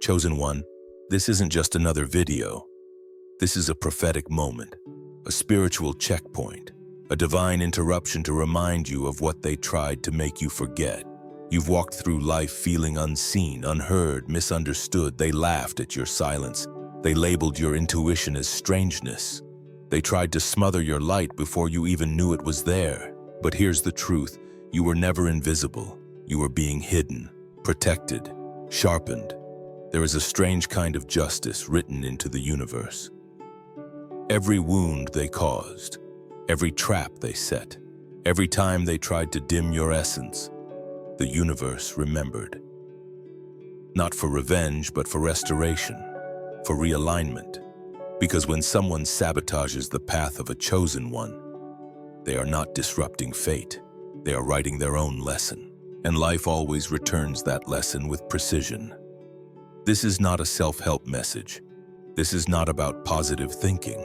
Chosen one, this isn't just another video. This is a prophetic moment, a spiritual checkpoint, a divine interruption to remind you of what they tried to make you forget. You've walked through life feeling unseen, unheard, misunderstood. They laughed at your silence. They labeled your intuition as strangeness. They tried to smother your light before you even knew it was there. But here's the truth. You were never invisible. You were being hidden, protected, sharpened. There is a strange kind of justice written into the universe. Every wound they caused, every trap they set, every time they tried to dim your essence, the universe remembered. Not for revenge, but for restoration, for realignment. Because when someone sabotages the path of a chosen one, they are not disrupting fate. They are writing their own lesson. And life always returns that lesson with precision. This is not a self-help message. This is not about positive thinking.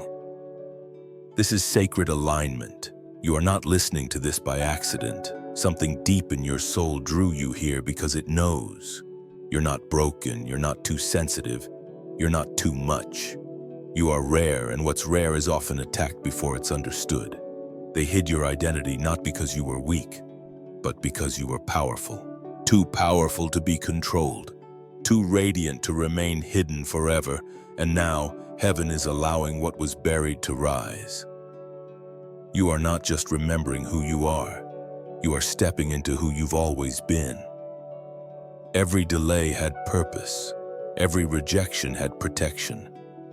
This is sacred alignment. You are not listening to this by accident. Something deep in your soul drew you here because it knows. You're not broken, you're not too sensitive, you're not too much. You are rare, and what's rare is often attacked before it's understood. They hid your identity not because you were weak, but because you were powerful. Too powerful to be controlled. Too radiant to remain hidden forever, and now heaven is allowing what was buried to rise. You are not just remembering who you are stepping into who you've always been. Every delay had purpose, every rejection had protection,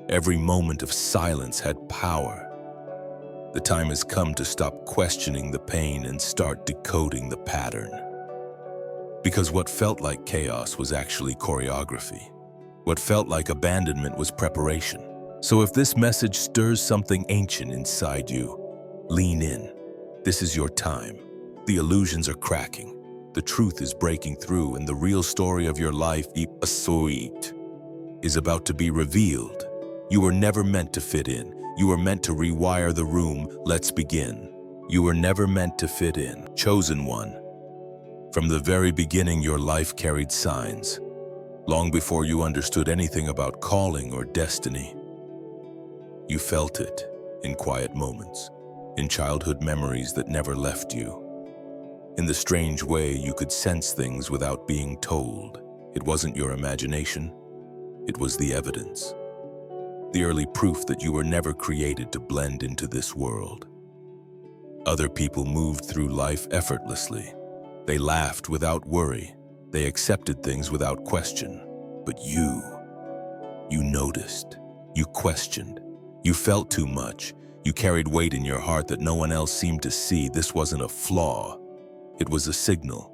every moment of silence had power. The time has come to stop questioning the pain and start decoding the pattern. Because what felt like chaos was actually choreography. What felt like abandonment was preparation. So if this message stirs something ancient inside you, lean in. This is your time. The illusions are cracking. The truth is breaking through, and the real story of your life, is about to be revealed. You were never meant to fit in. You were meant to rewire the room. Let's begin. You were never meant to fit in. Chosen one. From the very beginning, your life carried signs. Long before you understood anything about calling or destiny. You felt it in quiet moments, in childhood memories that never left you. In the strange way you could sense things without being told. It wasn't your imagination, it was the evidence. The early proof that you were never created to blend into this world. Other people moved through life effortlessly. They laughed without worry. They accepted things without question. But you noticed. You questioned. You felt too much. You carried weight in your heart that no one else seemed to see. This wasn't a flaw. It was a signal.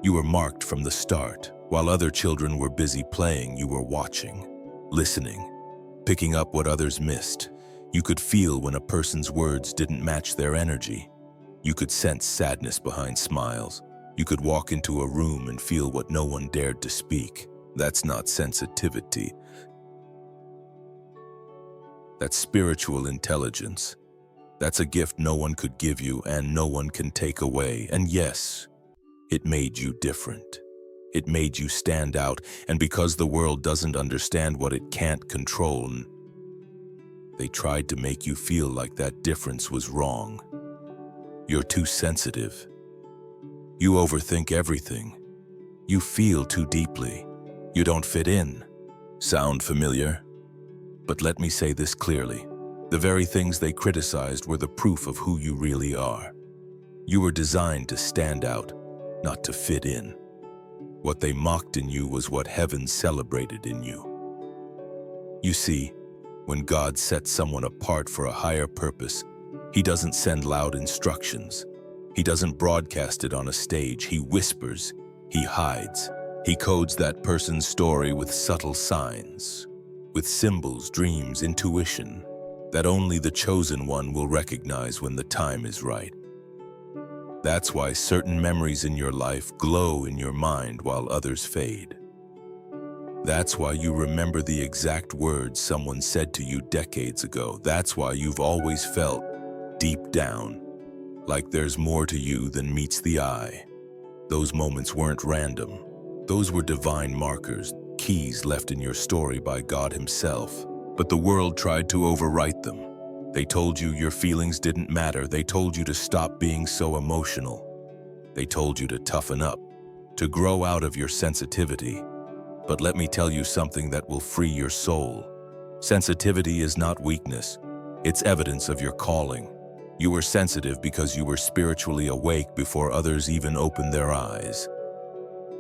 You were marked from the start. While other children were busy playing, you were watching, listening, picking up what others missed. You could feel when a person's words didn't match their energy. You could sense sadness behind smiles. You could walk into a room and feel what no one dared to speak. That's not sensitivity. That's spiritual intelligence. That's a gift no one could give you and no one can take away. And yes, it made you different. It made you stand out. And because the world doesn't understand what it can't control, they tried to make you feel like that difference was wrong. You're too sensitive. You overthink everything. You feel too deeply. You don't fit in. Sound familiar? But let me say this clearly. The very things they criticized were the proof of who you really are. You were designed to stand out, not to fit in. What they mocked in you was what heaven celebrated in you. You see, when God sets someone apart for a higher purpose, He doesn't send loud instructions. He doesn't broadcast it on a stage. He whispers. He hides. He codes that person's story with subtle signs, with symbols, dreams, intuition, that only the chosen one will recognize when the time is right. That's why certain memories in your life glow in your mind while others fade. That's why you remember the exact words someone said to you decades ago. That's why you've always felt, deep down, like there's more to you than meets the eye. Those moments weren't random. Those were divine markers, keys left in your story by God Himself, but the world tried to overwrite them. They told you your feelings didn't matter. They told you to stop being so emotional. They told you to toughen up, to grow out of your sensitivity. But let me tell you something that will free your soul. Sensitivity is not weakness. It's evidence of your calling. You were sensitive because you were spiritually awake before others even opened their eyes.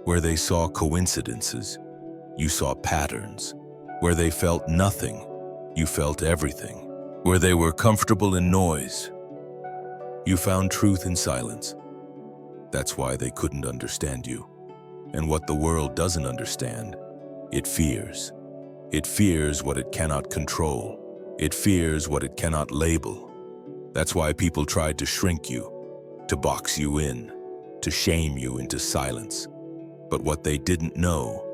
Where they saw coincidences, you saw patterns. Where they felt nothing, you felt everything. Where they were comfortable in noise, you found truth in silence. That's why they couldn't understand you. And what the world doesn't understand, it fears. It fears what it cannot control. It fears what it cannot label. That's why people tried to shrink you, to box you in, to shame you into silence. But what they didn't know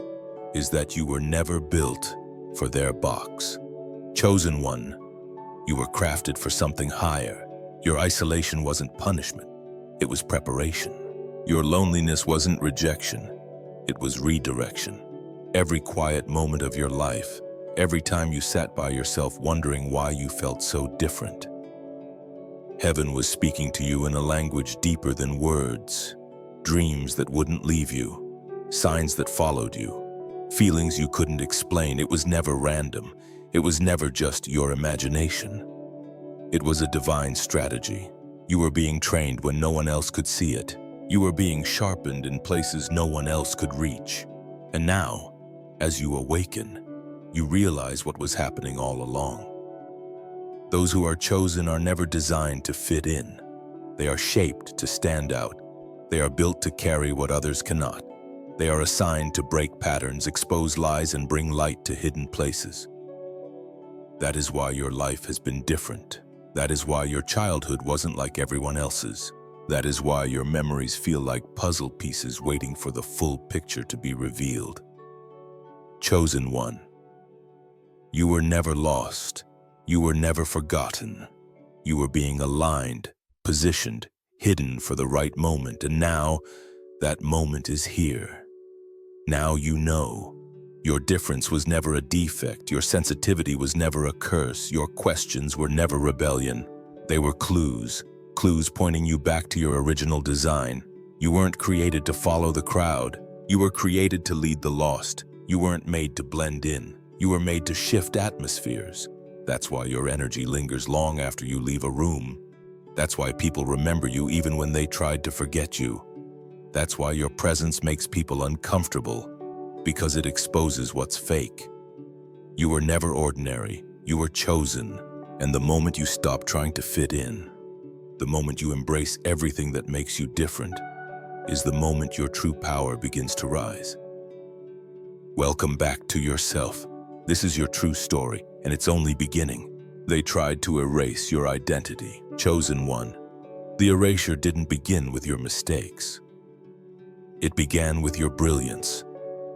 is that you were never built for their box. Chosen one, you were crafted for something higher. Your isolation wasn't punishment, it was preparation. Your loneliness wasn't rejection, it was redirection. Every quiet moment of your life, every time you sat by yourself wondering why you felt so different, heaven was speaking to you in a language deeper than words. Dreams that wouldn't leave you, signs that followed you, feelings you couldn't explain. It was never random. It was never just your imagination. It was a divine strategy. You were being trained when no one else could see it. You were being sharpened in places no one else could reach. And now, as you awaken, you realize what was happening all along. Those who are chosen are never designed to fit in. They are shaped to stand out. They are built to carry what others cannot. They are assigned to break patterns, expose lies, and bring light to hidden places. That is why your life has been different. That is why your childhood wasn't like everyone else's. That is why your memories feel like puzzle pieces waiting for the full picture to be revealed. Chosen one. You were never lost. You were never forgotten. You were being aligned, positioned, hidden for the right moment, and now that moment is here. Now you know. Your difference was never a defect. Your sensitivity was never a curse. Your questions were never rebellion. They were clues pointing you back to your original design. You weren't created to follow the crowd. You were created to lead the lost. You weren't made to blend in. You were made to shift atmospheres. That's why your energy lingers long after you leave a room. That's why people remember you even when they tried to forget you. That's why your presence makes people uncomfortable, because it exposes what's fake. You were never ordinary. You were chosen. And the moment you stop trying to fit in, the moment you embrace everything that makes you different, is the moment your true power begins to rise. Welcome back to yourself. This is your true story, and it's only beginning. They tried to erase your identity. Chosen one. The erasure didn't begin with your mistakes. It began with your brilliance.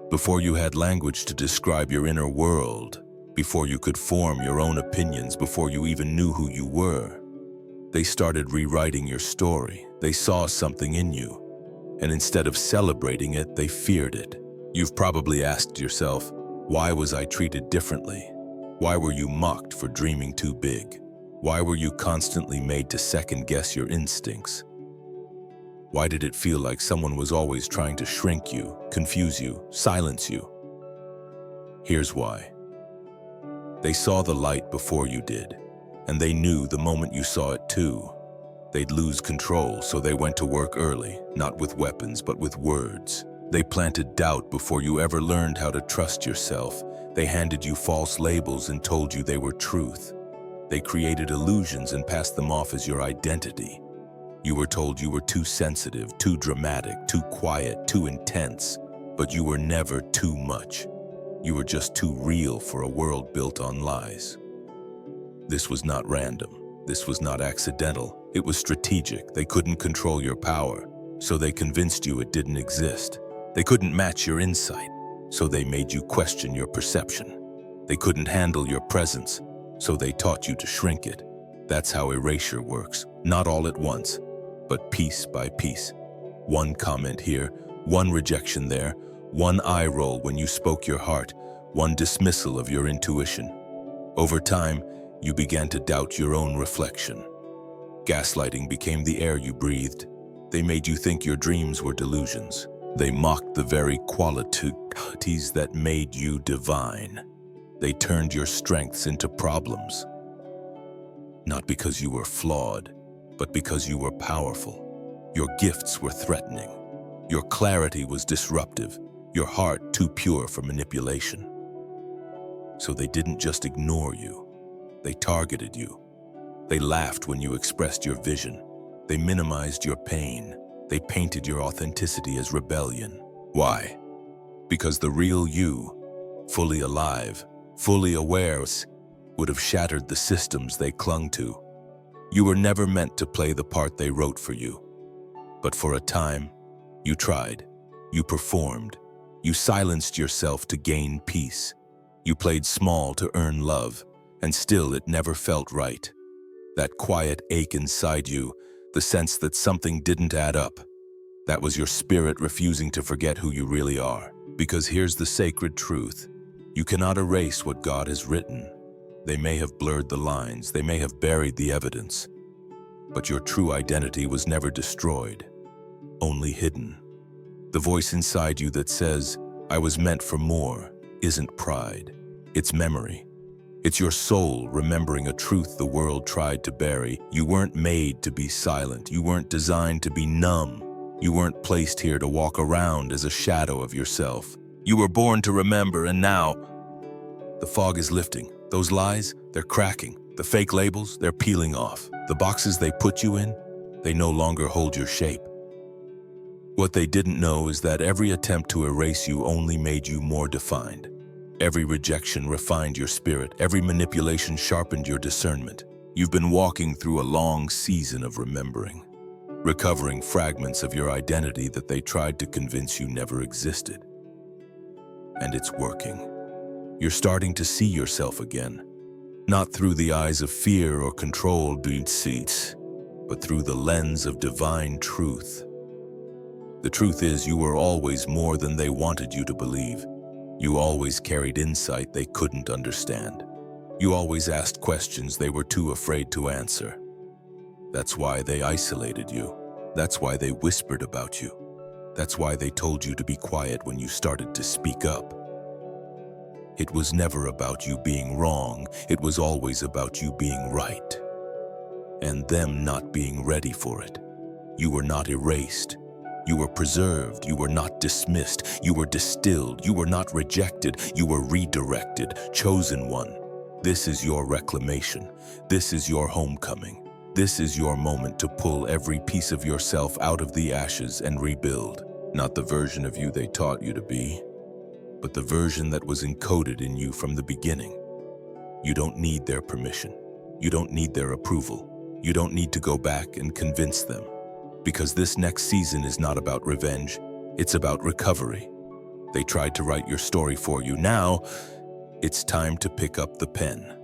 Before you had language to describe your inner world, before you could form your own opinions, before you even knew who you were, they started rewriting your story. They saw something in you, and instead of celebrating it, they feared it. You've probably asked yourself, why was I treated differently? Why were you mocked for dreaming too big? Why were you constantly made to second-guess your instincts? Why did it feel like someone was always trying to shrink you, confuse you, silence you? Here's why. They saw the light before you did, and they knew the moment you saw it too, they'd lose control, so they went to work early, not with weapons, but with words. They planted doubt before you ever learned how to trust yourself. They handed you false labels and told you they were truth. They created illusions and passed them off as your identity. You were told you were too sensitive, too dramatic, too quiet, too intense, but you were never too much. You were just too real for a world built on lies. This was not random. This was not accidental. It was strategic. They couldn't control your power, so they convinced you it didn't exist. They couldn't match your insight, so they made you question your perception. They couldn't handle your presence, so they taught you to shrink it. That's how erasure works, not all at once, but piece by piece. One comment here, one rejection there, One eye roll when you spoke your heart, one dismissal of your intuition. Over time, you began to doubt your own reflection. Gaslighting became the air you breathed. They made you think your dreams were delusions. They mocked the very qualities that made you divine. They turned your strengths into problems. Not because you were flawed, but because you were powerful. Your gifts were threatening. Your clarity was disruptive. Your heart too pure for manipulation. So they didn't just ignore you. They targeted you. They laughed when you expressed your vision. They minimized your pain. They painted your authenticity as rebellion. Why? Because the real you, fully alive, fully aware, would have shattered the systems they clung to. You were never meant to play the part they wrote for you. But for a time, you tried. You performed. You silenced yourself to gain peace. You played small to earn love, and still it never felt right. That quiet ache inside you, the sense that something didn't add up, that was your spirit refusing to forget who you really are. Because here's the sacred truth. You cannot erase what God has written. They may have blurred the lines, they may have buried the evidence, but your true identity was never destroyed, only hidden. The voice inside you that says, "I was meant for more," isn't pride, it's memory. It's your soul remembering a truth the world tried to bury. You weren't made to be silent. You weren't designed to be numb. You weren't placed here to walk around as a shadow of yourself. You were born to remember, and now the fog is lifting. Those lies, they're cracking. The fake labels, they're peeling off. The boxes they put you in, they no longer hold your shape. What they didn't know is that every attempt to erase you only made you more defined. Every rejection refined your spirit. Every manipulation sharpened your discernment. You've been walking through a long season of remembering, recovering fragments of your identity that they tried to convince you never existed. And it's working. You're starting to see yourself again, not through the eyes of fear or control, but through the lens of divine truth. The truth is, you were always more than they wanted you to believe. You always carried insight they couldn't understand. You always asked questions they were too afraid to answer. That's why they isolated you. That's why they whispered about you. That's why they told you to be quiet when you started to speak up. It was never about you being wrong. It was always about you being right. And them not being ready for it. You were not erased. You were preserved. You were not dismissed. You were distilled. You were not rejected. You were redirected, chosen one. This is your reclamation. This is your homecoming. This is your moment to pull every piece of yourself out of the ashes and rebuild. Not the version of you they taught you to be, but the version that was encoded in you from the beginning. You don't need their permission. You don't need their approval. You don't need to go back and convince them. Because this next season is not about revenge, it's about recovery. They tried to write your story for you. Now, it's time to pick up the pen.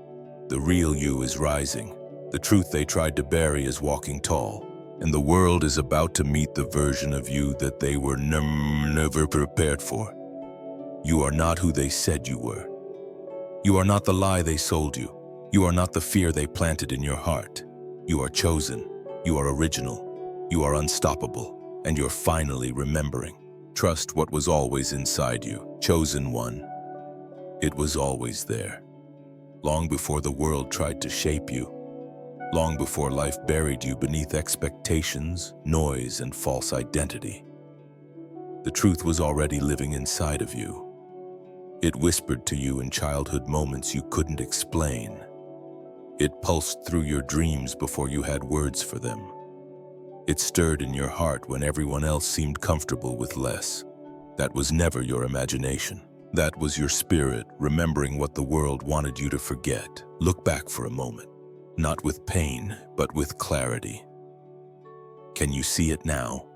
The real you is rising. The truth they tried to bury is walking tall. And the world is about to meet the version of you that they were never prepared for. You are not who they said you were. You are not the lie they sold you. You are not the fear they planted in your heart. You are chosen. You are original. You are unstoppable, and you're finally remembering. Trust what was always inside you, chosen one. It was always there. Long before the world tried to shape you. Long before life buried you beneath expectations, noise, and false identity. The truth was already living inside of you. It whispered to you in childhood moments you couldn't explain. It pulsed through your dreams before you had words for them. It stirred in your heart when everyone else seemed comfortable with less. That was never your imagination. That was your spirit, remembering what the world wanted you to forget. Look back for a moment, not with pain, but with clarity. Can you see it now?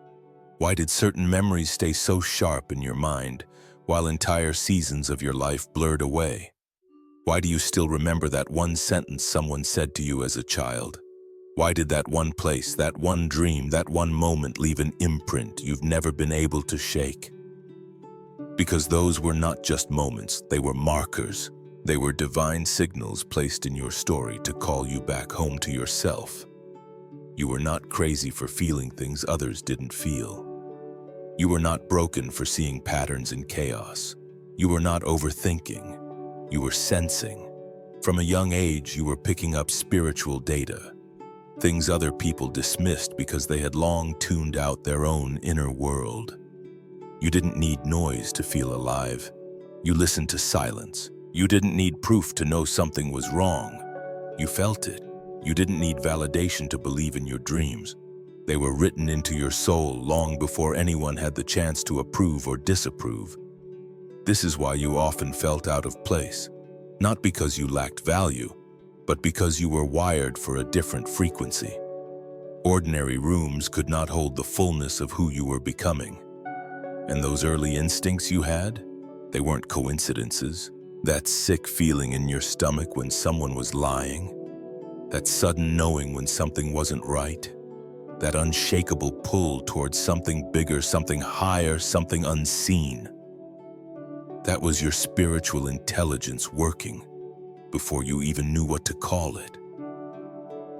Why did certain memories stay so sharp in your mind, while entire seasons of your life blurred away? Why do you still remember that one sentence someone said to you as a child? Why did that one place, that one dream, that one moment leave an imprint you've never been able to shake? Because those were not just moments, they were markers. They were divine signals placed in your story to call you back home to yourself. You were not crazy for feeling things others didn't feel. You were not broken for seeing patterns in chaos. You were not overthinking. You were sensing. From a young age, you were picking up spiritual data, things other people dismissed because they had long tuned out their own inner world. You didn't need noise to feel alive. You listened to silence. You didn't need proof to know something was wrong. You felt it. You didn't need validation to believe in your dreams. They were written into your soul long before anyone had the chance to approve or disapprove. This is why you often felt out of place, not because you lacked value, but because you were wired for a different frequency. Ordinary rooms could not hold the fullness of who you were becoming. And those early instincts you had, they weren't coincidences. That sick feeling in your stomach when someone was lying, that sudden knowing when something wasn't right, that unshakable pull towards something bigger, something higher, something unseen. That was your spiritual intelligence working before you even knew what to call it.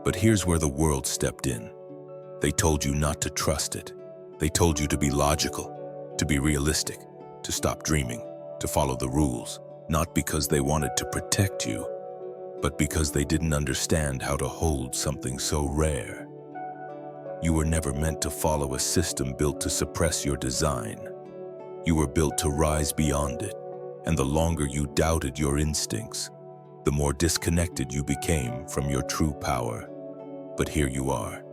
But here's where the world stepped in. They told you not to trust it. They told you to be logical, to be realistic, to stop dreaming, to follow the rules, not because they wanted to protect you, but because they didn't understand how to hold something so rare. You were never meant to follow a system built to suppress your design. You were built to rise beyond it, and the longer you doubted your instincts, the more disconnected you became from your true power. But here you are,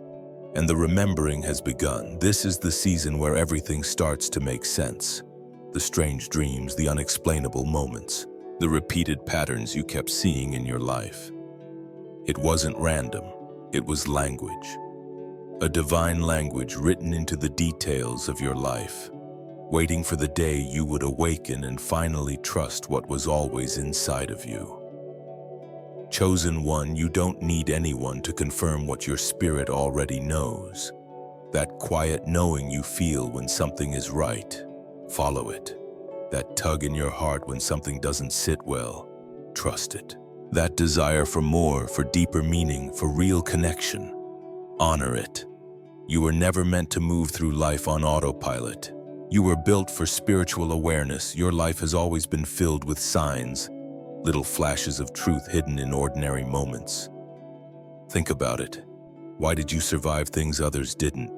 and the remembering has begun. This is the season where everything starts to make sense. The strange dreams, the unexplainable moments, the repeated patterns you kept seeing in your life. It wasn't random, it was language. A divine language written into the details of your life, waiting for the day you would awaken and finally trust what was always inside of you. Chosen one, you don't need anyone to confirm what your spirit already knows. That quiet knowing you feel when something is right, follow it. That tug in your heart when something doesn't sit well, trust it. That desire for more, for deeper meaning, for real connection, honor it. You were never meant to move through life on autopilot. You were built for spiritual awareness. Your life has always been filled with signs, little flashes of truth hidden in ordinary moments. Think about it. Why did you survive things others didn't?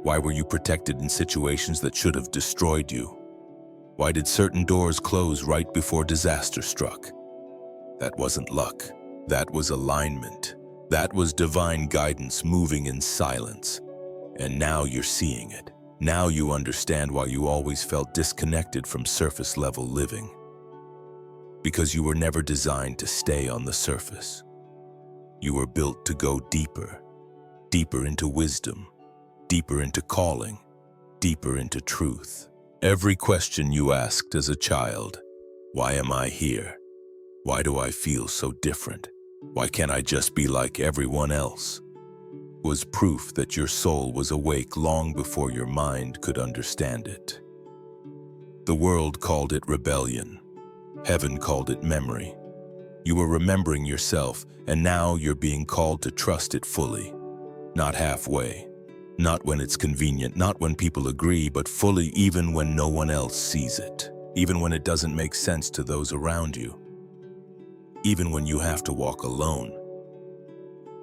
Why were you protected in situations that should have destroyed you? Why did certain doors close right before disaster struck? That wasn't luck. That was alignment. That was divine guidance moving in silence. And now you're seeing it. Now you understand why you always felt disconnected from surface-level living. Because you were never designed to stay on the surface. You were built to go deeper, deeper into wisdom, deeper into calling, deeper into truth. Every question you asked as a child, why am I here? Why do I feel so different? Why can't I just be like everyone else? Was proof that your soul was awake long before your mind could understand it. The world called it rebellion. Heaven called it memory. You were remembering yourself, and now you're being called to trust it fully. Not halfway. Not when it's convenient, not when people agree, but fully even when no one else sees it. Even when it doesn't make sense to those around you. Even when you have to walk alone.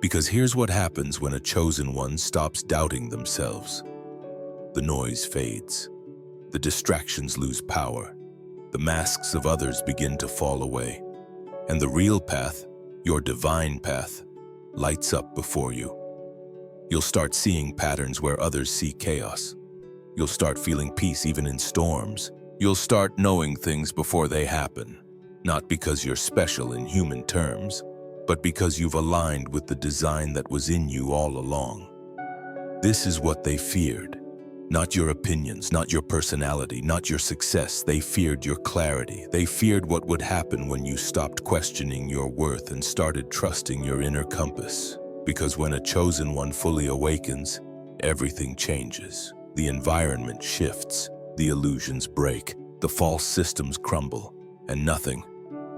Because here's what happens when a chosen one stops doubting themselves. The noise fades. The distractions lose power. The masks of others begin to fall away. And the real path, your divine path, lights up before you. You'll start seeing patterns where others see chaos. You'll start feeling peace even in storms. You'll start knowing things before they happen. Not because you're special in human terms, but because you've aligned with the design that was in you all along. This is what they feared. Not your opinions, not your personality, not your success. They feared your clarity. They feared what would happen when you stopped questioning your worth and started trusting your inner compass. Because when a chosen one fully awakens, everything changes. The environment shifts, the illusions break, The false systems crumble, and nothing,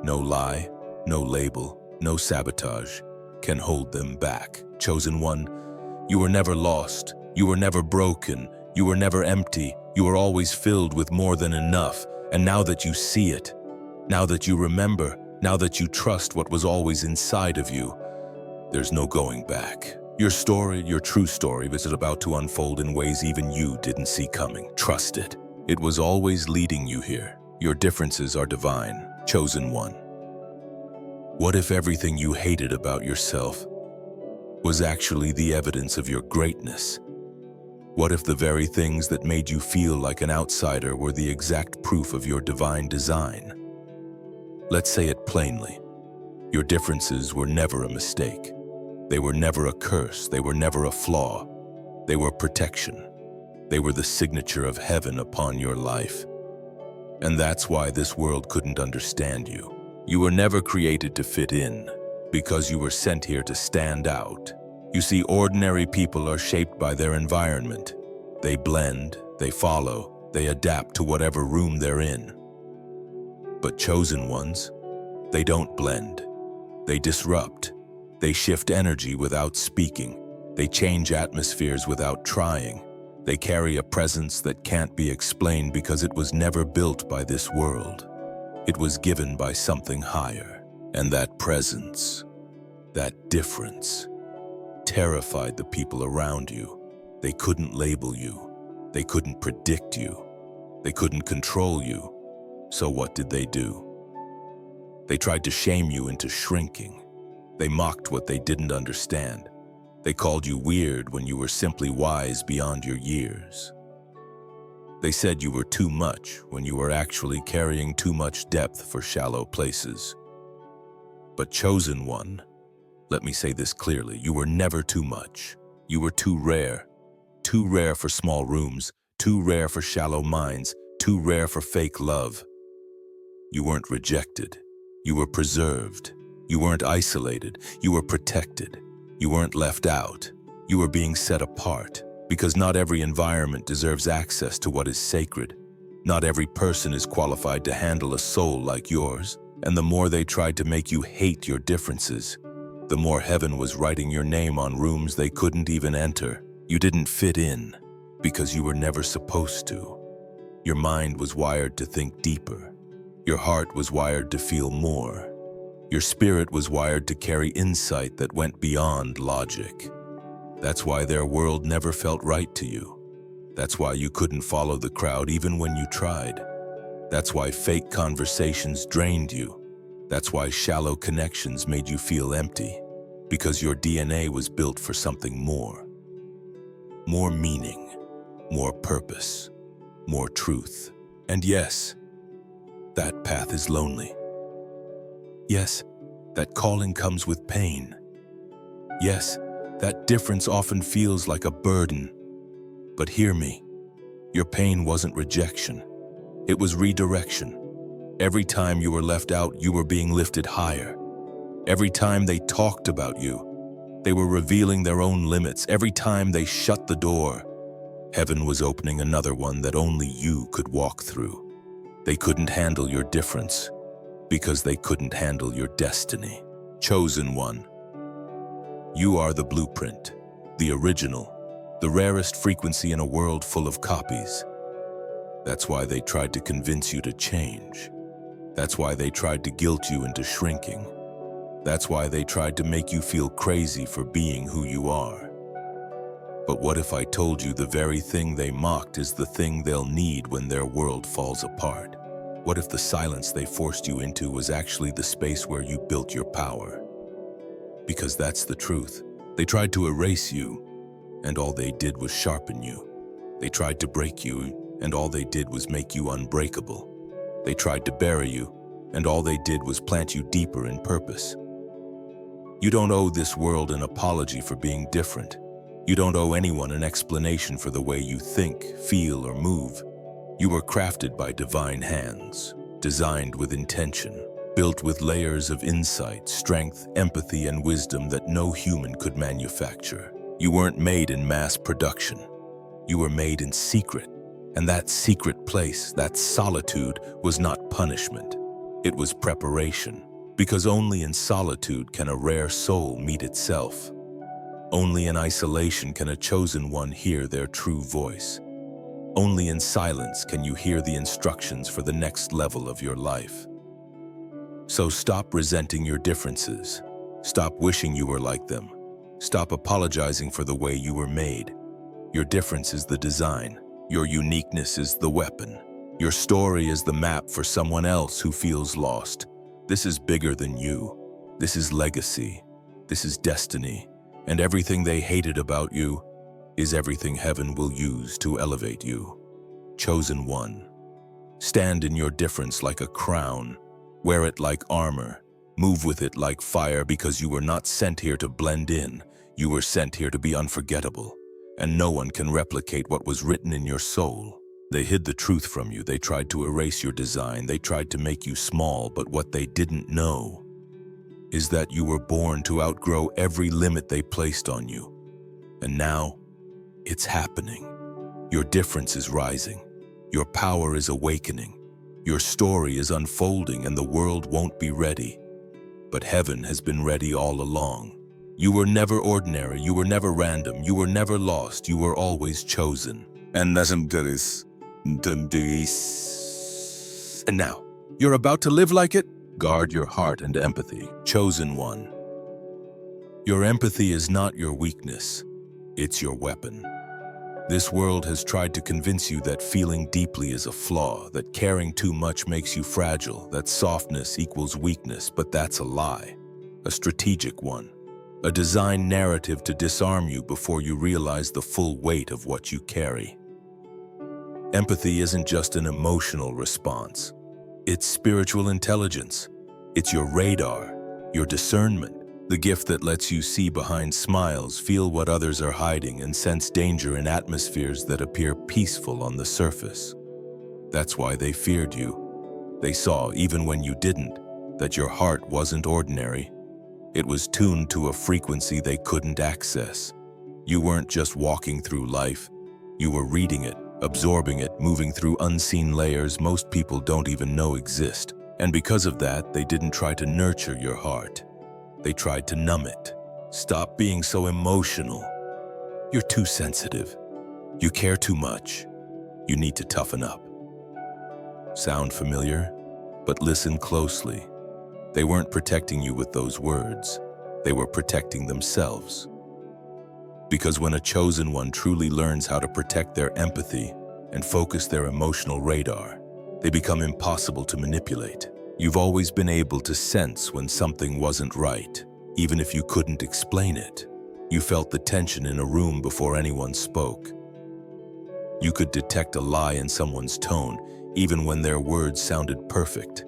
no lie, no label, no sabotage, can hold them back. Chosen one, you were never lost, you were never broken, you were never empty, you were always filled with more than enough. And now that you see it, now that you remember, now that you trust what was always inside of you, there's no going back. Your story, your true story, is about to unfold in ways even you didn't see coming. Trust it. It was always leading you here. Your differences are divine. Chosen one. What if everything you hated about yourself was actually the evidence of your greatness? What if the very things that made you feel like an outsider were the exact proof of your divine design? Let's say it plainly. Your differences were never a mistake. They were never a curse. They were never a flaw. They were protection. They were the signature of heaven upon your life. And that's why this world couldn't understand you. You were never created to fit in, because you were sent here to stand out. You see, ordinary people are shaped by their environment. They blend, they follow, they adapt to whatever room they're in. But chosen ones, they don't blend. They disrupt. They shift energy without speaking. They change atmospheres without trying. They carry a presence that can't be explained because it was never built by this world. It was given by something higher. And that presence, that difference, terrified the people around you. They couldn't label you. They couldn't predict you. They couldn't control you. So what did they do? They tried to shame you into shrinking. They mocked what they didn't understand. They called you weird when you were simply wise beyond your years. They said you were too much when you were actually carrying too much depth for shallow places. But chosen one, let me say this clearly, you were never too much. You were too rare for small rooms, too rare for shallow minds, too rare for fake love. You weren't rejected. You were preserved. You weren't isolated. You were protected. You weren't left out. You were being set apart. Because not every environment deserves access to what is sacred. Not every person is qualified to handle a soul like yours. And the more they tried to make you hate your differences, the more heaven was writing your name on rooms they couldn't even enter. You didn't fit in because you were never supposed to. Your mind was wired to think deeper. Your heart was wired to feel more. Your spirit was wired to carry insight that went beyond logic. That's why their world never felt right to you. That's why you couldn't follow the crowd even when you tried. That's why fake conversations drained you. That's why shallow connections made you feel empty. Because your DNA was built for something more. More meaning, more purpose, more truth. And yes, that path is lonely. Yes, that calling comes with pain. Yes, that difference often feels like a burden. But hear me, your pain wasn't rejection. It was redirection. Every time you were left out, you were being lifted higher. Every time they talked about you, they were revealing their own limits. Every time they shut the door, heaven was opening another one that only you could walk through. They couldn't handle your difference because they couldn't handle your destiny. Chosen one. You are the blueprint, the original, the rarest frequency in a world full of copies. That's why they tried to convince you to change. That's why they tried to guilt you into shrinking. That's why they tried to make you feel crazy for being who you are. But what if I told you the very thing they mocked is the thing they'll need when their world falls apart? What if the silence they forced you into was actually the space where you built your power? Because that's the truth. They tried to erase you, and all they did was sharpen you. They tried to break you, and all they did was make you unbreakable. They tried to bury you, and all they did was plant you deeper in purpose. You don't owe this world an apology for being different. You don't owe anyone an explanation for the way you think, feel, or move. You were crafted by divine hands, designed with intention, built with layers of insight, strength, empathy, and wisdom that no human could manufacture. You weren't made in mass production. You were made in secret, And that secret place, that solitude, was not punishment. It was preparation. Because only in solitude can a rare soul meet itself. Only in isolation can a chosen one hear their true voice. Only in silence can you hear the instructions for the next level of your life. So stop resenting your differences. Stop wishing you were like them. Stop apologizing for the way you were made. Your difference is the design. Your uniqueness is the weapon. Your story is the map for someone else who feels lost. This is bigger than you. This is legacy. This is destiny. And everything they hated about you is everything heaven will use to elevate you. Chosen one. Stand in your difference like a crown. Wear it like armor. Move with it like fire, because you were not sent here to blend in. You were sent here to be unforgettable. And no one can replicate what was written in your soul. They hid the truth from you. They tried to erase your design. They tried to make you small, but what they didn't know is that you were born to outgrow every limit they placed on you. And now, it's happening. Your difference is rising. Your power is awakening. Your story is unfolding, and the world won't be ready. But heaven has been ready all along. You were never ordinary. You were never random. You were never lost. You were always chosen. And now, you're about to live like it? Guard your heart and empathy. Chosen one. Your empathy is not your weakness. It's your weapon. This world has tried to convince you that feeling deeply is a flaw, that caring too much makes you fragile, that softness equals weakness, but that's a lie. A strategic one. A design narrative to disarm you before you realize the full weight of what you carry. Empathy isn't just an emotional response. It's spiritual intelligence. It's your radar, your discernment, the gift that lets you see behind smiles, feel what others are hiding, and sense danger in atmospheres that appear peaceful on the surface. That's why they feared you. They saw, even when you didn't, that your heart wasn't ordinary. It was tuned to a frequency they couldn't access. You weren't just walking through life. You were reading it, absorbing it, moving through unseen layers most people don't even know exist. And because of that, they didn't try to nurture your heart. They tried to numb it. Stop being so emotional. You're too sensitive. You care too much. You need to toughen up. Sound familiar? But listen closely. They weren't protecting you with those words. They were protecting themselves. Because when a chosen one truly learns how to protect their empathy and focus their emotional radar, they become impossible to manipulate. You've always been able to sense when something wasn't right, even if you couldn't explain it. You felt the tension in a room before anyone spoke. You could detect a lie in someone's tone, even when their words sounded perfect.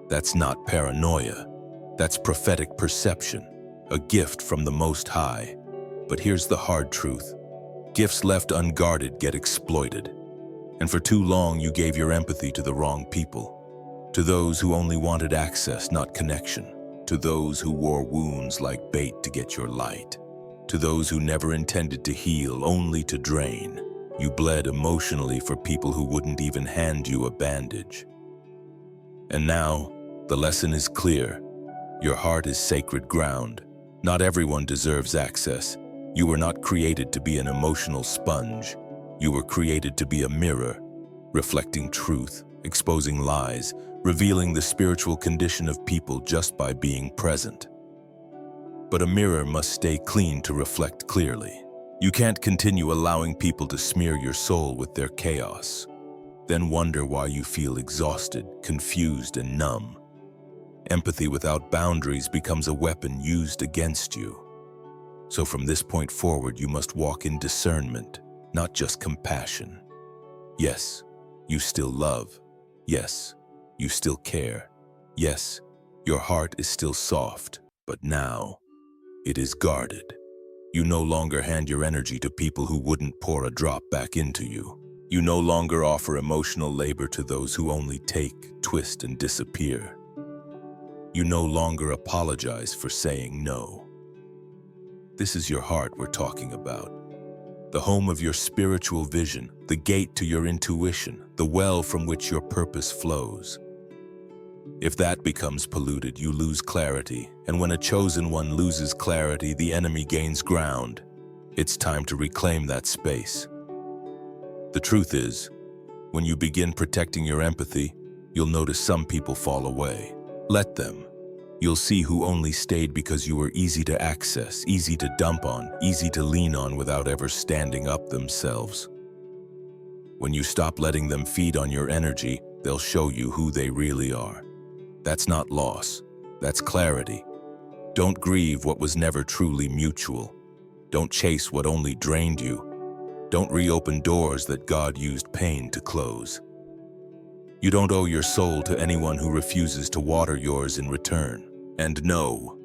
That's not paranoia. That's prophetic perception, a gift from the Most High. But here's the hard truth. Gifts left unguarded get exploited. And for too long, you gave your empathy to the wrong people. To those who only wanted access, not connection. To those who wore wounds like bait to get your light. To those who never intended to heal, only to drain. You bled emotionally for people who wouldn't even hand you a bandage. And now, the lesson is clear. Your heart is sacred ground. Not everyone deserves access. You were not created to be an emotional sponge. You were created to be a mirror, reflecting truth, exposing lies, revealing the spiritual condition of people just by being present. But a mirror must stay clean to reflect clearly. You can't continue allowing people to smear your soul with their chaos, then wonder why you feel exhausted, confused, and numb. Empathy without boundaries becomes a weapon used against you. So from this point forward, you must walk in discernment, not just compassion. Yes, you still love. Yes, you still care. Yes, your heart is still soft, but now it is guarded. You no longer hand your energy to people who wouldn't pour a drop back into you. You no longer offer emotional labor to those who only take, twist, and disappear. You no longer apologize for saying no. This is your heart we're talking about. the home of your spiritual vision, the gate to your intuition, the well from which your purpose flows. If that becomes polluted, you lose clarity, and when a chosen one loses clarity, the enemy gains ground. It's time to reclaim that space. The truth is, when you begin protecting your empathy, you'll notice some people fall away. Let them. You'll see who only stayed because you were easy to access, easy to dump on, easy to lean on without ever standing up themselves. When you stop letting them feed on your energy, they'll show you who they really are. That's not loss, that's clarity. Don't grieve what was never truly mutual. Don't chase what only drained you. Don't reopen doors that God used pain to close. You don't owe your soul to anyone who refuses to water yours in return. And no,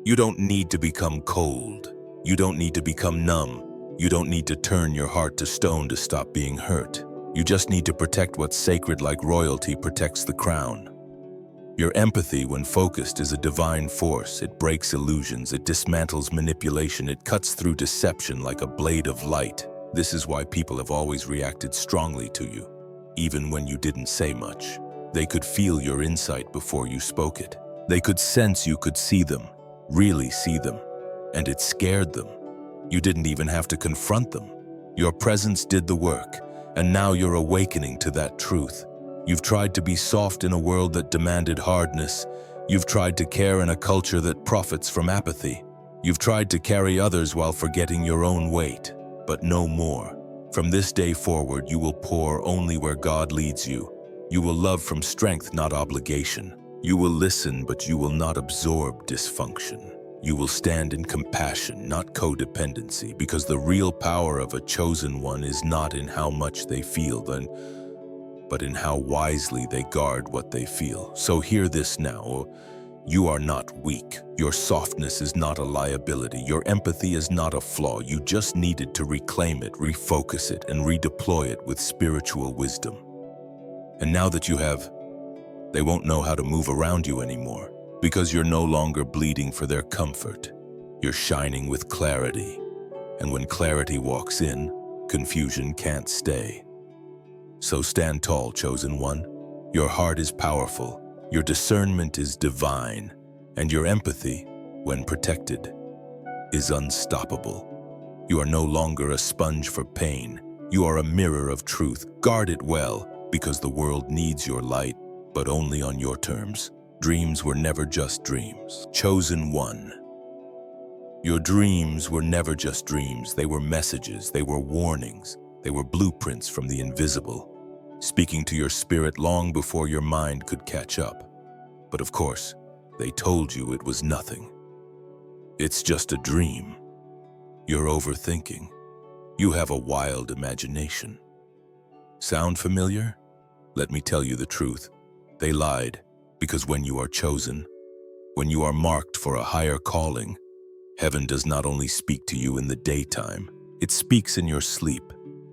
you don't need to become cold. You don't need to become numb. You don't need to turn your heart to stone to stop being hurt. You just need to protect what's sacred like royalty protects the crown. Your empathy, when focused, is a divine force. It breaks illusions, it dismantles manipulation, it cuts through deception like a blade of light. This is why people have always reacted strongly to you, even when you didn't say much. They could feel your insight before you spoke it. They could sense you could see them, really see them, and it scared them. You didn't even have to confront them. Your presence did the work, and now you're awakening to that truth. You've tried to be soft in a world that demanded hardness. You've tried to care in a culture that profits from apathy. You've tried to carry others while forgetting your own weight, but no more. From this day forward, you will pour only where God leads you. You will love from strength, not obligation. You will listen, but you will not absorb dysfunction. You will stand in compassion, not codependency, because the real power of a chosen one is not in how much they feel, but in how wisely they guard what they feel. So hear this now. You are not weak. Your softness is not a liability. Your empathy is not a flaw. You just needed to reclaim it, refocus it, and redeploy it with spiritual wisdom. And now that you have, they won't know how to move around you anymore, because you're no longer bleeding for their comfort. You're shining with clarity. And when clarity walks in, confusion can't stay. So stand tall, chosen one. Your heart is powerful, your discernment is divine, and your empathy, when protected, is unstoppable. You are no longer a sponge for pain. You are a mirror of truth. Guard it well, because the world needs your light, but only on your terms. Dreams were never just dreams. Chosen one. Your dreams were never just dreams. They were messages, they were warnings, they were blueprints from the invisible, speaking to your spirit long before your mind could catch up. But of course, they told you it was nothing. It's just a dream. You're overthinking. You have a wild imagination. Sound familiar? Let me tell you the truth. They lied, because when you are chosen, when you are marked for a higher calling, heaven does not only speak to you in the daytime, it speaks in your sleep,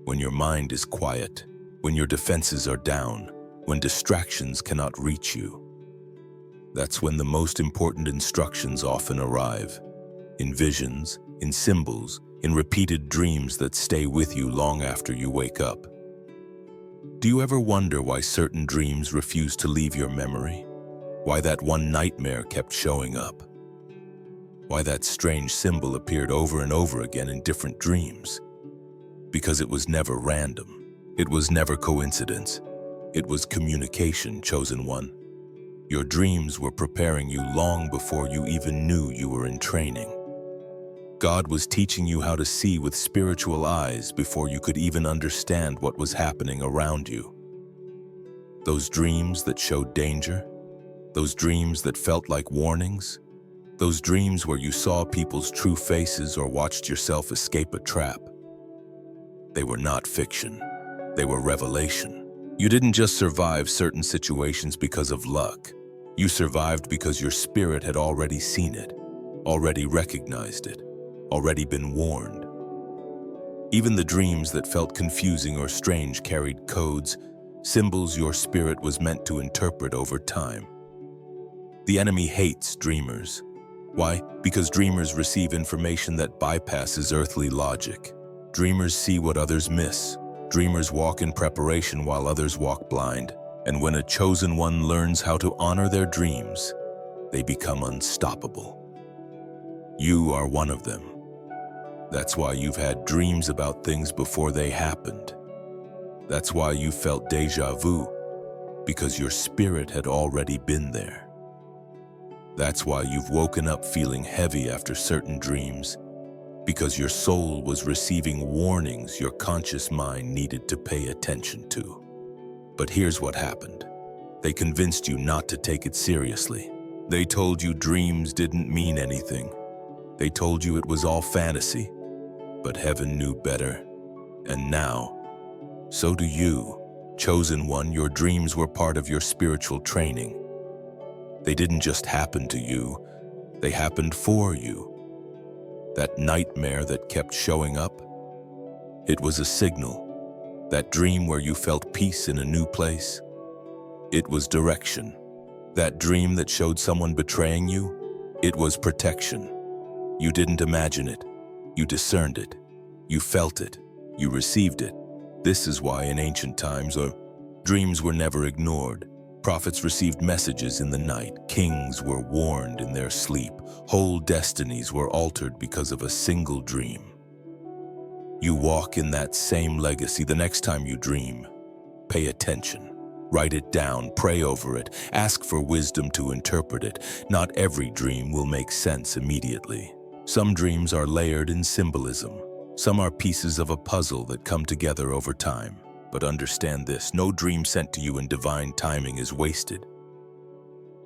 when your mind is quiet, when your defenses are down, when distractions cannot reach you. That's when the most important instructions often arrive, in visions, in symbols, in repeated dreams that stay with you long after you wake up. Do you ever wonder why certain dreams refuse to leave your memory? Why that one nightmare kept showing up? Why that strange symbol appeared over and over again in different dreams? Because it was never random. It was never coincidence. It was communication, chosen one. Your dreams were preparing you long before you even knew you were in training. God was teaching you how to see with spiritual eyes before you could even understand what was happening around you. Those dreams that showed danger, those dreams that felt like warnings, those dreams where you saw people's true faces or watched yourself escape a trap. They were not fiction. They were revelation. You didn't just survive certain situations because of luck. You survived because your spirit had already seen it, already recognized it, already been warned. Even the dreams that felt confusing or strange carried codes, symbols your spirit was meant to interpret over time. The enemy hates dreamers. Why? Because dreamers receive information that bypasses earthly logic. Dreamers see what others miss. Dreamers walk in preparation while others walk blind. And when a chosen one learns how to honor their dreams, they become unstoppable. You are one of them. That's why you've had dreams about things before they happened. That's why you felt déjà vu, because your spirit had already been there. That's why you've woken up feeling heavy after certain dreams, because your soul was receiving warnings your conscious mind needed to pay attention to. But here's what happened. They convinced you not to take it seriously. They told you dreams didn't mean anything. They told you it was all fantasy. But heaven knew better. And now, so do you. Chosen one, your dreams were part of your spiritual training. They didn't just happen to you, they happened for you. That nightmare that kept showing up, it was a signal. That dream where you felt peace in a new place, it was direction. That dream that showed someone betraying you, it was protection. You didn't imagine it, you discerned it, you felt it, you received it. This is why in ancient times, dreams were never ignored. Prophets received messages in the night. Kings were warned in their sleep. Whole destinies were altered because of a single dream. You walk in that same legacy the next time you dream. Pay attention. Write it down, pray over it, ask for wisdom to interpret it. Not every dream will make sense immediately. Some dreams are layered in symbolism. Some are pieces of a puzzle that come together over time. But understand this, no dream sent to you in divine timing is wasted.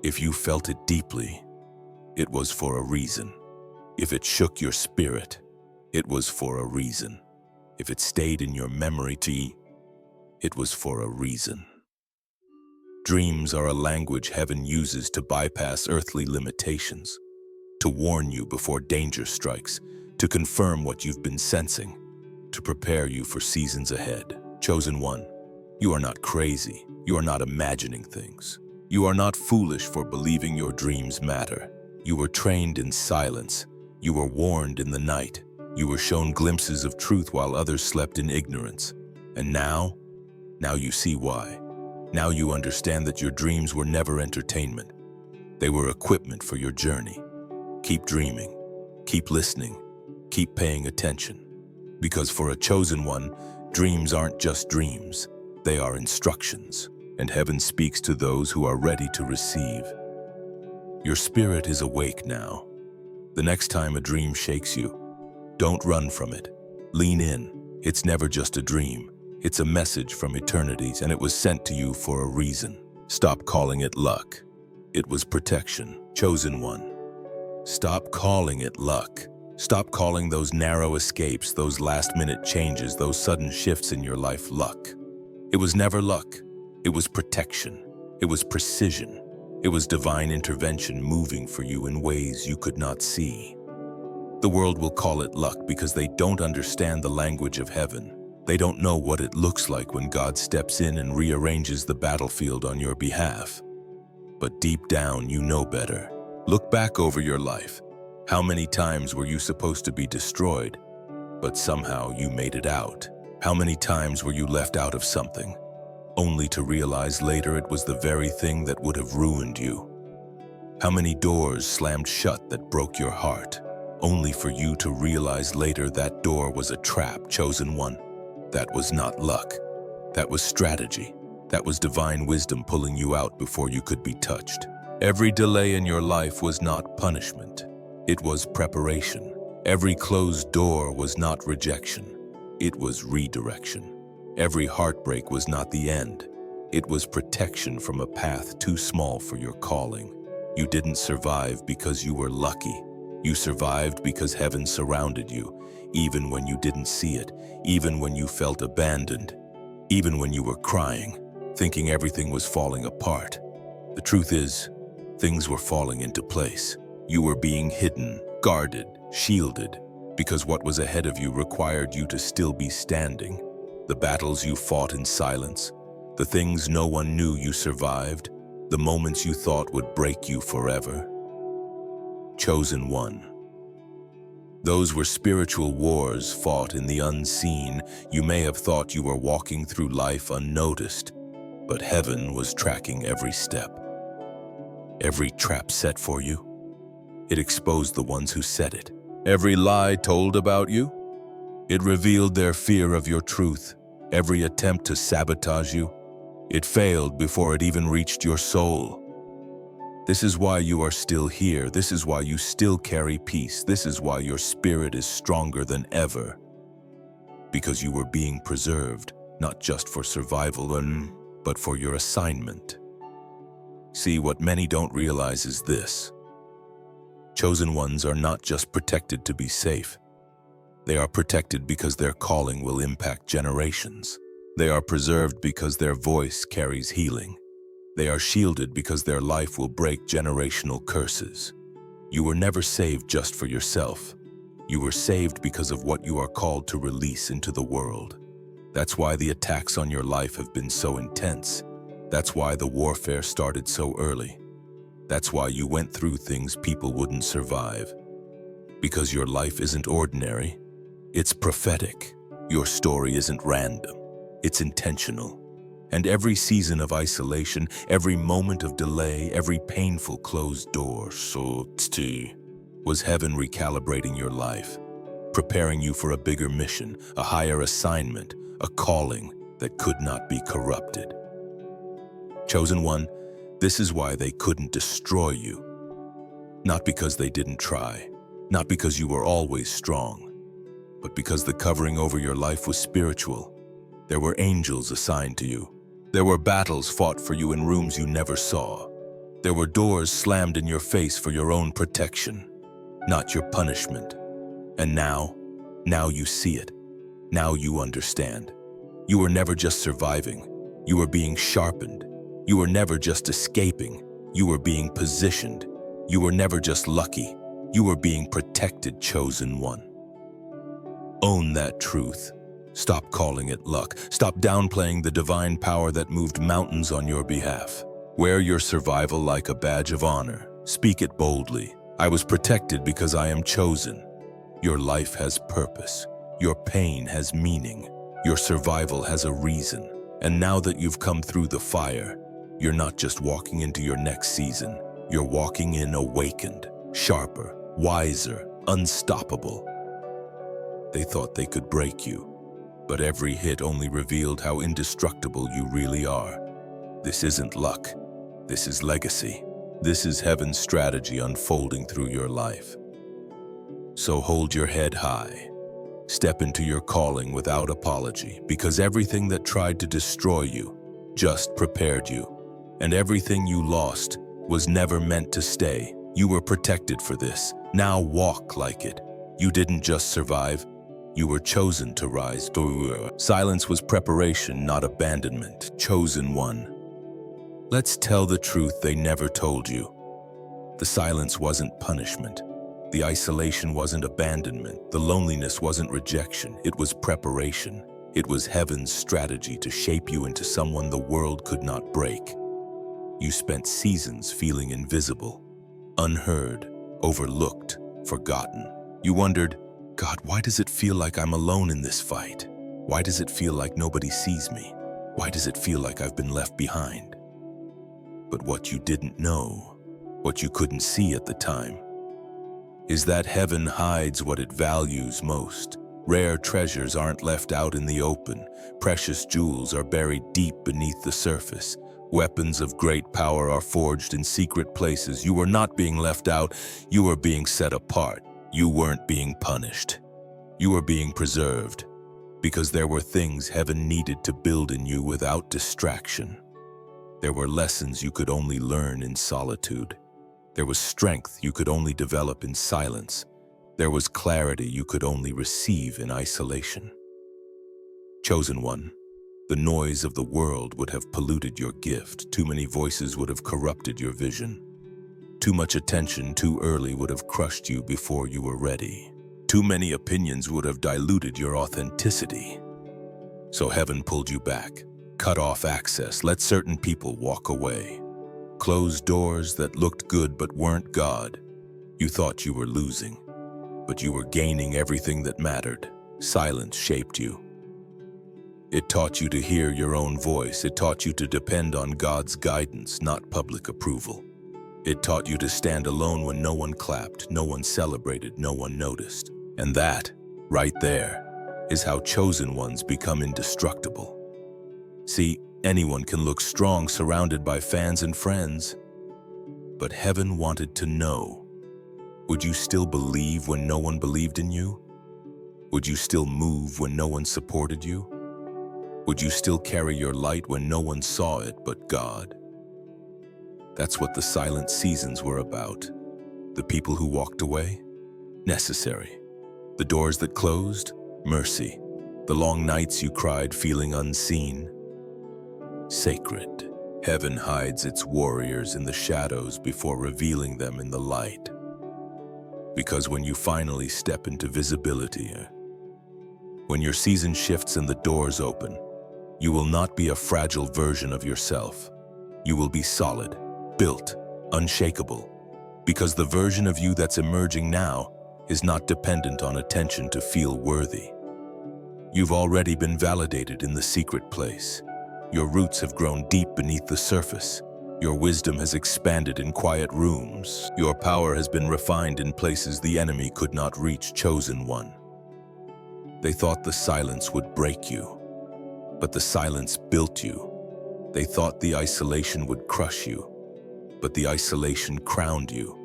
If you felt it deeply, it was for a reason. If it shook your spirit, it was for a reason. If it stayed in your memory, it was for a reason. Dreams are a language heaven uses to bypass earthly limitations, to warn you before danger strikes, to confirm what you've been sensing, to prepare you for seasons ahead. Chosen one, you are not crazy. You are not imagining things. You are not foolish for believing your dreams matter. You were trained in silence. You were warned in the night. You were shown glimpses of truth while others slept in ignorance. And now you see why. Now you understand that your dreams were never entertainment. They were equipment for your journey. Keep dreaming. Keep listening. Keep paying attention. Because for a chosen one, dreams aren't just dreams. They are instructions. And heaven speaks to those who are ready to receive. Your spirit is awake now. The next time a dream shakes you, don't run from it. Lean in. It's never just a dream. It's a message from eternities, and it was sent to you for a reason. Stop calling it luck. It was protection. Chosen one. Stop calling it luck. Stop calling those narrow escapes, those last-minute changes, those sudden shifts in your life luck. It was never luck. It was protection. It was precision. It was divine intervention moving for you in ways you could not see. The world will call it luck because they don't understand the language of heaven. They don't know what it looks like when God steps in and rearranges the battlefield on your behalf. But deep down, you know better. Look back over your life. How many times were you supposed to be destroyed, but somehow you made it out? How many times were you left out of something, only to realize later it was the very thing that would have ruined you? How many doors slammed shut that broke your heart, only for you to realize later that door was a trap? Chosen one. That was not luck. That was strategy. That was divine wisdom pulling you out before you could be touched. Every delay in your life was not punishment. It was preparation. Every closed door was not rejection. It was redirection. Every heartbreak was not the end. It was protection from a path too small for your calling. You didn't survive because you were lucky. You survived because heaven surrounded you, even when you didn't see it, even when you felt abandoned, even when you were crying, thinking everything was falling apart. The truth is, things were falling into place. You were being hidden, guarded, shielded, because what was ahead of you required you to still be standing. The battles you fought in silence, the things no one knew you survived, the moments you thought would break you forever. Chosen one. Those were spiritual wars fought in the unseen. You may have thought you were walking through life unnoticed, but heaven was tracking every step. Every trap set for you, it exposed the ones who set it. Every lie told about you, it revealed their fear of your truth. Every attempt to sabotage you, it failed before it even reached your soul. This is why you are still here. This is why you still carry peace. This is why your spirit is stronger than ever. Because you were being preserved, not just for survival, but for your assignment. See, what many don't realize is this. Chosen ones are not just protected to be safe. They are protected because their calling will impact generations. They are preserved because their voice carries healing. They are shielded because their life will break generational curses. You were never saved just for yourself. You were saved because of what you are called to release into the world. That's why the attacks on your life have been so intense. That's why the warfare started so early. That's why you went through things people wouldn't survive. Because your life isn't ordinary. It's prophetic. Your story isn't random. It's intentional. And every season of isolation, every moment of delay, every painful closed door, was heaven recalibrating your life, preparing you for a bigger mission, a higher assignment, a calling that could not be corrupted. Chosen one, this is why they couldn't destroy you. Not because they didn't try, not because you were always strong, but because the covering over your life was spiritual. There were angels assigned to you. There were battles fought for you in rooms you never saw. There were doors slammed in your face for your own protection, not your punishment. And now you see it. Now you understand. You were never just surviving. You were being sharpened. You were never just escaping. You were being positioned. You were never just lucky. You were being protected, chosen one. Own that truth. Stop calling it luck. Stop downplaying the divine power that moved mountains on your behalf. Wear your survival like a badge of honor. Speak it boldly. I was protected because I am chosen. Your life has purpose. Your pain has meaning. Your survival has a reason. And now that you've come through the fire, you're not just walking into your next season. You're walking in awakened, sharper, wiser, unstoppable. They thought they could break you. But every hit only revealed how indestructible you really are. This isn't luck. This is legacy. This is heaven's strategy unfolding through your life. So hold your head high. Step into your calling without apology, because everything that tried to destroy you just prepared you. And everything you lost was never meant to stay. You were protected for this. Now walk like it. You didn't just survive. You were chosen to rise. Silence was preparation, not abandonment. Chosen one. Let's tell the truth they never told you. The silence wasn't punishment. The isolation wasn't abandonment. The loneliness wasn't rejection. It was preparation. It was heaven's strategy to shape you into someone the world could not break. You spent seasons feeling invisible, unheard, overlooked, forgotten. You wondered, God, why does it feel like I'm alone in this fight? Why does it feel like nobody sees me? Why does it feel like I've been left behind? But what you didn't know, what you couldn't see at the time, is that heaven hides what it values most. Rare treasures aren't left out in the open. Precious jewels are buried deep beneath the surface. Weapons of great power are forged in secret places. You were not being left out. You were being set apart. You weren't being punished. You were being preserved, because there were things heaven needed to build in you without distraction. There were lessons you could only learn in solitude. There was strength you could only develop in silence. There was clarity you could only receive in isolation. Chosen one, the noise of the world would have polluted your gift. Too many voices would have corrupted your vision. Too much attention too early would have crushed you before you were ready. Too many opinions would have diluted your authenticity. So heaven pulled you back, cut off access, let certain people walk away. Closed doors that looked good but weren't God. You thought you were losing. but you were gaining everything that mattered. Silence shaped you. It taught you to hear your own voice. It taught you to depend on God's guidance, not public approval. It taught you to stand alone when no one clapped, no one celebrated, no one noticed. And that, right there, is how chosen ones become indestructible. See, anyone can look strong surrounded by fans and friends, but heaven wanted to know, would you still believe when no one believed in you? Would you still move when no one supported you? Would you still carry your light when no one saw it but God? That's what the silent seasons were about. The people who walked away? Necessary. The doors that closed? Mercy. The long nights you cried feeling unseen? Sacred. Heaven hides its warriors in the shadows before revealing them in the light. Because when you finally step into visibility, when your season shifts and the doors open, you will not be a fragile version of yourself. You will be solid, built, unshakable. Because the version of you that's emerging now is not dependent on attention to feel worthy. You've already been validated in the secret place. Your roots have grown deep beneath the surface. Your wisdom has expanded in quiet rooms. Your power has been refined in places the enemy could not reach. Chosen one. They thought the silence would break you, but the silence built you. They thought the isolation would crush you, but the isolation crowned you.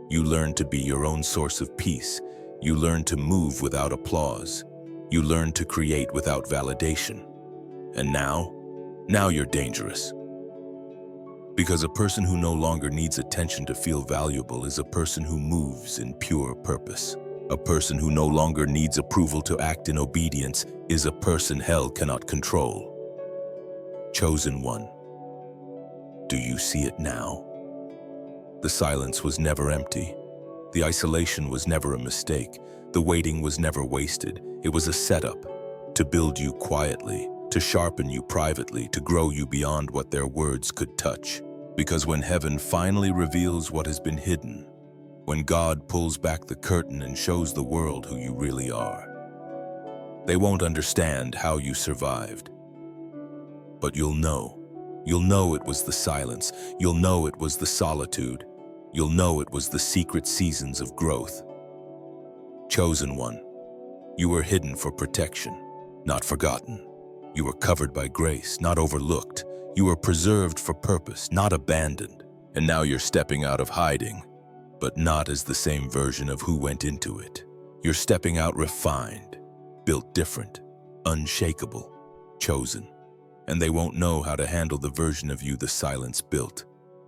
You learned to be your own source of peace. You learned to move without applause. You learned to create without validation. And now you're dangerous. Because a person who no longer needs attention to feel valuable is a person who moves in pure purpose. A person who no longer needs approval to act in obedience is a person hell cannot control. Chosen one. Do you see it now? The silence was never empty. The isolation was never a mistake. The waiting was never wasted. It was a setup to build you quietly, to sharpen you privately, to grow you beyond what their words could touch. Because when heaven finally reveals what has been hidden, when God pulls back the curtain and shows the world who you really are, they won't understand how you survived. But you'll know. You'll know it was the silence. You'll know it was the solitude. You'll know it was the secret seasons of growth. Chosen one, you were hidden for protection, not forgotten. You were covered by grace, not overlooked. You were preserved for purpose, not abandoned. And now you're stepping out of hiding, but not as the same version of who went into it. You're stepping out refined, built different, unshakable, chosen. And they won't know how to handle the version of you the silence built.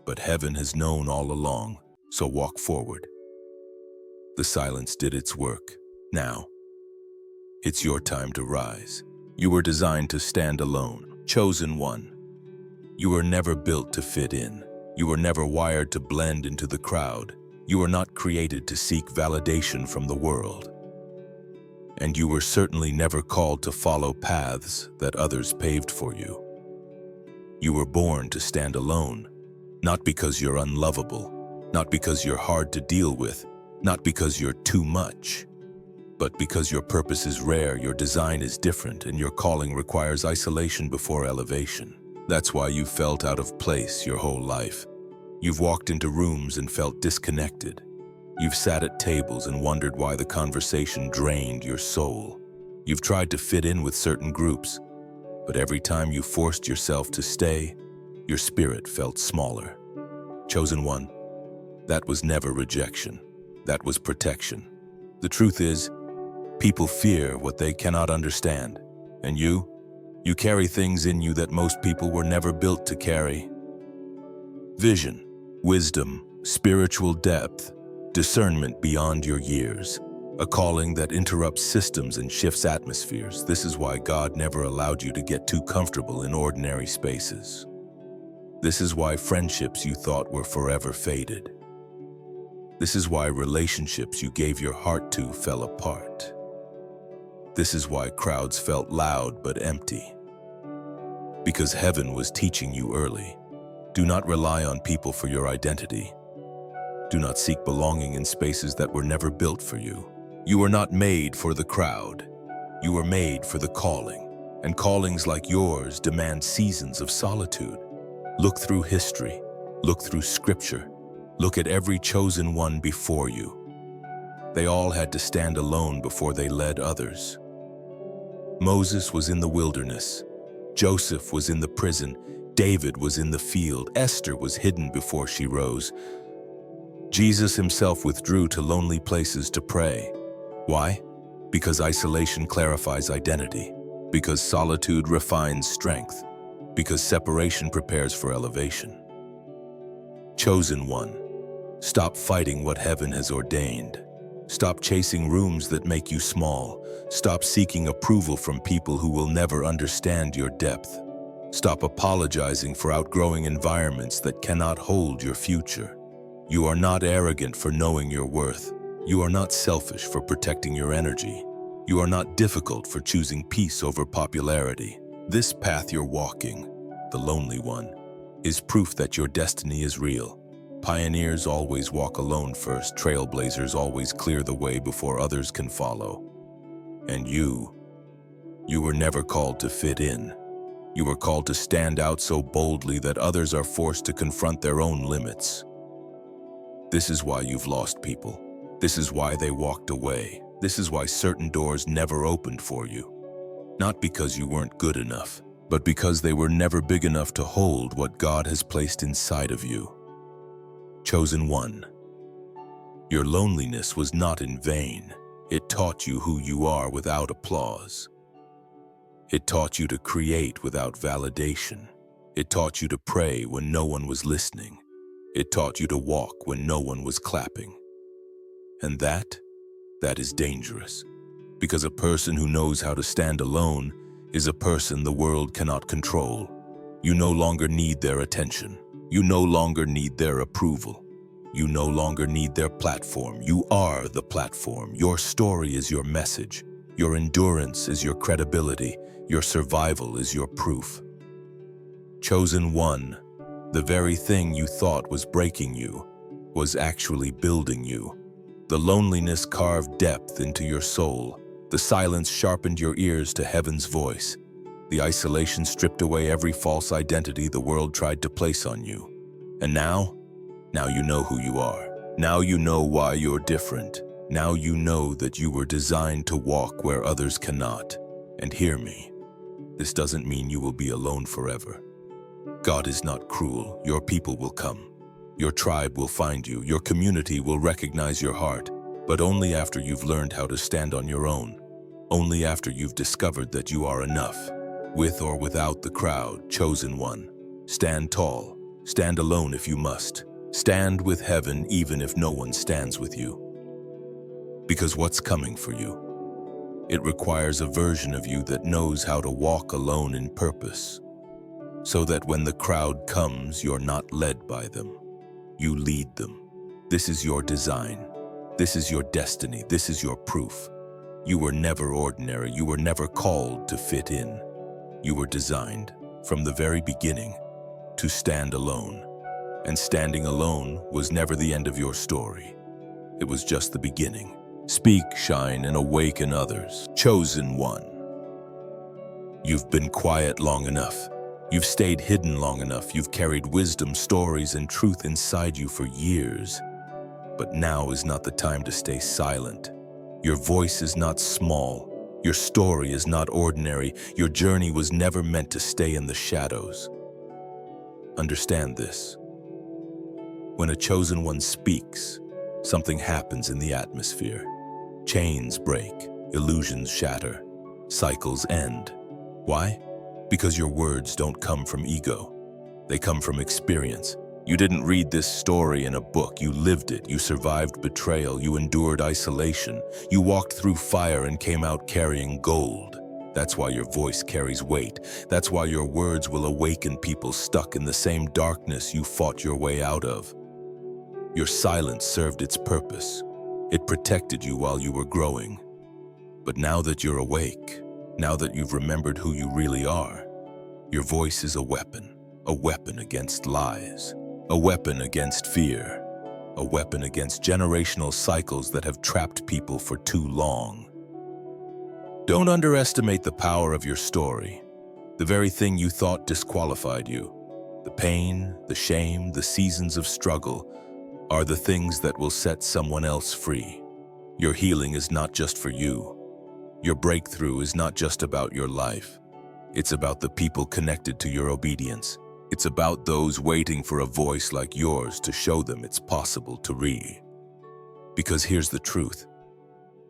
But heaven has known all along, so walk forward. The silence did its work. Now, it's your time to rise. You were designed to stand alone, chosen one. You were never built to fit in. You were never wired to blend into the crowd. You were not created to seek validation from the world. And you were certainly never called to follow paths that others paved for you. You were born to stand alone, not because you're unlovable, not because you're hard to deal with, not because you're too much, but because your purpose is rare, your design is different, and your calling requires isolation before elevation. That's why you felt out of place your whole life. You've walked into rooms and felt disconnected. You've sat at tables and wondered why the conversation drained your soul. You've tried to fit in with certain groups, but every time you forced yourself to stay, your spirit felt smaller. Chosen one, that was never rejection. That was protection. The truth is, people fear what they cannot understand. And you carry things in you that most people were never built to carry. Vision, wisdom, spiritual depth, discernment beyond your years, a calling that interrupts systems and shifts atmospheres. This is why God never allowed you to get too comfortable in ordinary spaces. This is why friendships you thought were forever faded. This is why relationships you gave your heart to fell apart. This is why crowds felt loud but empty. Because heaven was teaching you early. Do not rely on people for your identity. Do not seek belonging in spaces that were never built for you. You are not made for the crowd. You are made for the calling. And callings like yours demand seasons of solitude. Look through history. Look through scripture. Look at every chosen one before you. They all had to stand alone before they led others. Moses was in the wilderness. Joseph was in the prison. David was in the field. Esther was hidden before she rose. Jesus himself withdrew to lonely places to pray. Why? Because isolation clarifies identity. Because solitude refines strength. Because separation prepares for elevation. Chosen one, stop fighting what heaven has ordained. Stop chasing rooms that make you small. Stop seeking approval from people who will never understand your depth. Stop apologizing for outgrowing environments that cannot hold your future. You are not arrogant for knowing your worth. You are not selfish for protecting your energy. You are not difficult for choosing peace over popularity. This path you're walking, the lonely one, is proof that your destiny is real. Pioneers always walk alone first. Trailblazers always clear the way before others can follow. And you were never called to fit in. You were called to stand out so boldly that others are forced to confront their own limits. This is why you've lost people. This is why they walked away. This is why certain doors never opened for you. Not because you weren't good enough, but because they were never big enough to hold what God has placed inside of you. Chosen one, your loneliness was not in vain. It taught you who you are without applause. It taught you to create without validation. It taught you to pray when no one was listening. It taught you to walk when no one was clapping. And that is dangerous. Because a person who knows how to stand alone is a person the world cannot control. You no longer need their attention. You no longer need their approval. You no longer need their platform. You are the platform. Your story is your message. Your endurance is your credibility. Your survival is your proof. Chosen one, the very thing you thought was breaking you was actually building you. The loneliness carved depth into your soul. The silence sharpened your ears to heaven's voice. The isolation stripped away every false identity the world tried to place on you. And now you know who you are. Now you know why you're different. Now you know that you were designed to walk where others cannot. And hear me, this doesn't mean you will be alone forever. God is not cruel. Your people will come. Your tribe will find you. Your community will recognize your heart, but only after you've learned how to stand on your own. Only after you've discovered that you are enough. With or without the crowd, chosen one. Stand tall. Stand alone if you must. Stand with heaven even if no one stands with you. Because what's coming for you? It requires a version of you that knows how to walk alone in purpose. So that when the crowd comes, you're not led by them. You lead them. This is your design. This is your destiny. This is your proof. You were never ordinary. You were never called to fit in. You were designed, from the very beginning, to stand alone. And standing alone was never the end of your story. It was just the beginning. Speak, shine, and awaken others. Chosen one. You've been quiet long enough. You've stayed hidden long enough. You've carried wisdom, stories, and truth inside you for years. But now is not the time to stay silent. Your voice is not small. Your story is not ordinary. Your journey was never meant to stay in the shadows. Understand this. When a chosen one speaks, something happens in the atmosphere. Chains break, illusions shatter, cycles end. Why? Because your words don't come from ego. They come from experience. You didn't read this story in a book. You lived it. You survived betrayal. You endured isolation. You walked through fire and came out carrying gold. That's why your voice carries weight. That's why your words will awaken people stuck in the same darkness you fought your way out of. Your silence served its purpose. It protected you while you were growing. But now that you're awake, now that you've remembered who you really are, your voice is a weapon against lies, a weapon against fear, a weapon against generational cycles that have trapped people for too long. Don't underestimate the power of your story. The very thing you thought disqualified you, the pain, the shame, the seasons of struggle, are the things that will set someone else free. Your healing is not just for you. Your breakthrough is not just about your life. It's about the people connected to your obedience. It's about those waiting for a voice like yours to show them it's possible to read. Because here's the truth.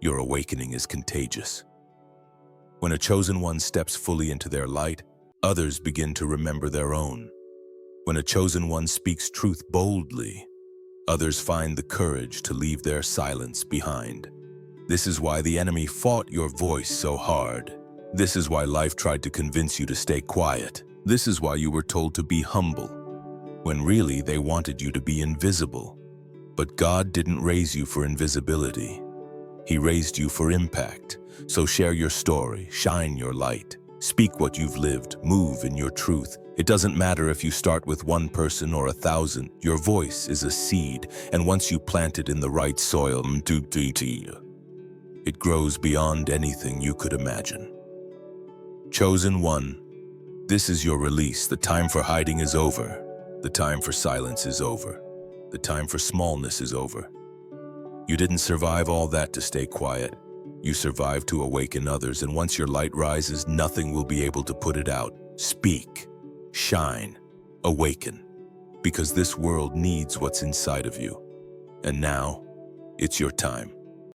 Your awakening is contagious. When a chosen one steps fully into their light, others begin to remember their own. When a chosen one speaks truth boldly, others find the courage to leave their silence behind. This is why the enemy fought your voice so hard. This is why life tried to convince you to stay quiet. This is why you were told to be humble, when really they wanted you to be invisible. But God didn't raise you for invisibility. He raised you for impact. So share your story, shine your light, speak what you've lived, move in your truth. It doesn't matter if you start with one person or 1,000. Your voice is a seed, and once you plant it in the right soil, it grows beyond anything you could imagine. Chosen one, this is your release. The time for hiding is over. The time for silence is over. The time for smallness is over. You didn't survive all that to stay quiet. You survived to awaken others, and once your light rises, nothing will be able to put it out. Speak, shine, awaken, because this world needs what's inside of you. And now, it's your time.